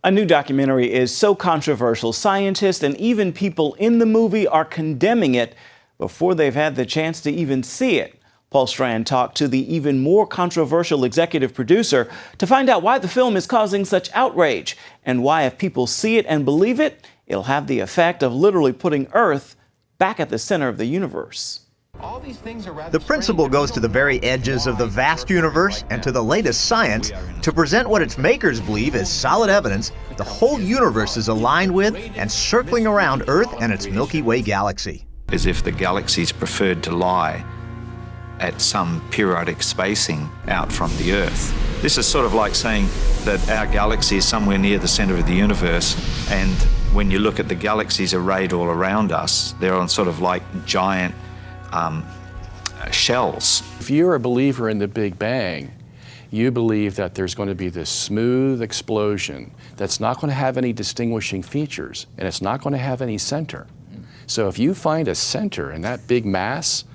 A new documentary is so controversial, scientists and even people in the movie are condemning it before they've had the chance to even see it. Paul Strand talked to the even more controversial executive producer to find out why the film is causing such outrage and why, if people see it and believe it, it'll have the effect of literally putting Earth back at the center of the universe. The principle goes to the very edges of the vast universe and to the latest science to present what its makers believe is solid evidence the whole universe is aligned with and circling around Earth and its Milky Way galaxy. As if the galaxies preferred to lie at some periodic spacing out from the Earth. This is sort of like saying that our galaxy is somewhere near the center of the universe, and when you look at the galaxies arrayed all around us, they're on sort of like giant shells. If you're a believer in the Big Bang, you believe that there's going to be this smooth explosion that's not going to have any distinguishing features, and it's not going to have any center. So if you find a center in that big mass,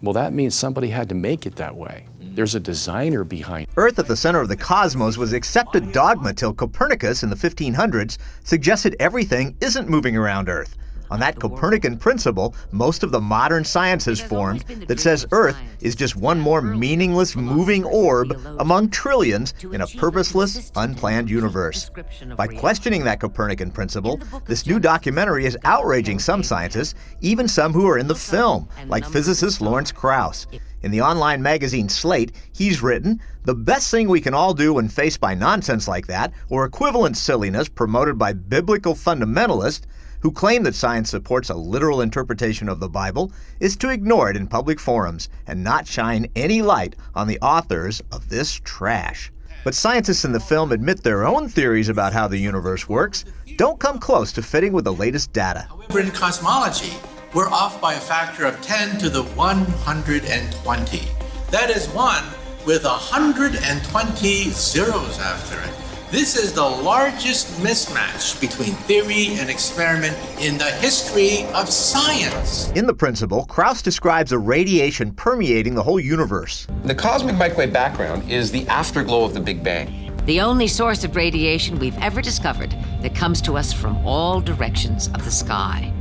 well, that means somebody had to make it that way. There's a designer behind it. Earth at the center of the cosmos was accepted dogma till Copernicus in the 1500s suggested everything isn't moving around Earth. On that Copernican principle, most of the modern science has formed that says Earth is just one more meaningless moving orb among trillions in a purposeless, unplanned universe. By questioning that Copernican principle, this new documentary is outraging some scientists, even some who are in the film, like physicist Lawrence Krauss. In the online magazine Slate, he's written, "The best thing we can all do when faced by nonsense like that, or equivalent silliness promoted by biblical fundamentalists, who claim that science supports a literal interpretation of the Bible, is to ignore it in public forums and not shine any light on the authors of this trash." But scientists in the film admit their own theories about how the universe works don't come close to fitting with the latest data. However, in cosmology, we're off by a factor of 10 to the 120. That is 1 with 120 zeros after it. This is the largest mismatch between theory and experiment in the history of science. In the principle, Krauss describes a radiation permeating the whole universe. The cosmic microwave background is the afterglow of the Big Bang. The only source of radiation we've ever discovered that comes to us from all directions of the sky.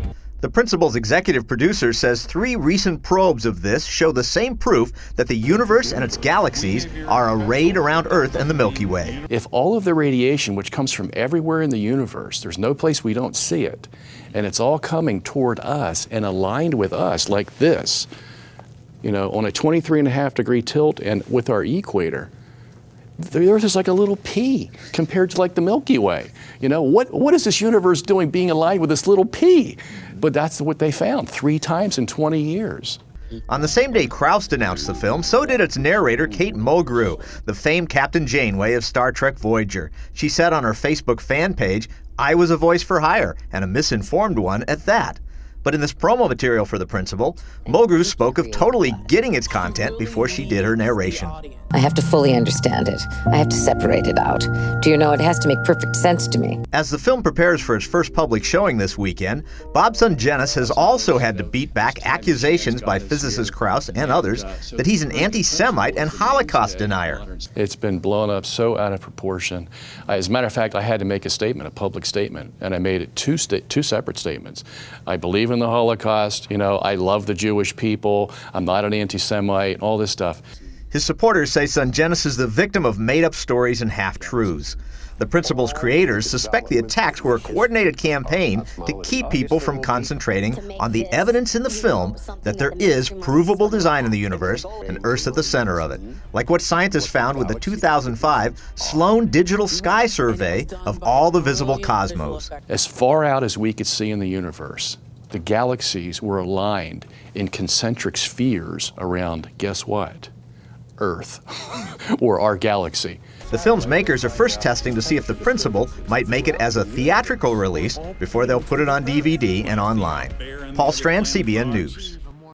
The principle's executive producer says 3 recent probes of this show the same proof that the universe and its galaxies are arrayed around Earth and the Milky Way. If all of the radiation, which comes from everywhere in the universe, there's no place we don't see it, and it's all coming toward us and aligned with us like this, you know, on a 23.5 degree tilt and with our equator, the Earth is like a little pea compared to like the Milky Way. You know, what is this universe doing being aligned with this little pea? But that's what they found 3 times in 20 years. On the same day Krauss denounced the film, so did its narrator, Kate Mulgrew, the famed Captain Janeway of Star Trek Voyager. She said on her Facebook fan page, "I was a voice for hire, and a misinformed one at that." But in this promo material for the principle, Mulgrew spoke of totally getting its content before she did her narration. I have to fully understand it. I have to separate it out. Do you know, it has to make perfect sense to me. As the film prepares for its first public showing this weekend, Bob's son Janice has also had to beat back accusations by physicist Krauss and others that he's an anti-Semite and Holocaust denier. It's been blown up so out of proportion. As a matter of fact, I had to make a statement, a public statement, and I made it two separate statements. I believe in the Holocaust, you know, I love the Jewish people, I'm not an anti-Semite, all this stuff. His supporters say son Janice is the victim of made-up stories and half-truths. The principle's creators suspect the attacks were a coordinated campaign to keep people from concentrating on the evidence in the film that there is provable design in the universe and Earth's at the center of it, like what scientists found with the 2005 Sloan Digital Sky Survey of all the visible cosmos. As far out as we could see in the universe, the galaxies were aligned in concentric spheres around, guess what? Earth, or our galaxy. The film's makers are first testing to see if the principle might make it as a theatrical release before they'll put it on DVD and online. Paul Strand, CBN News.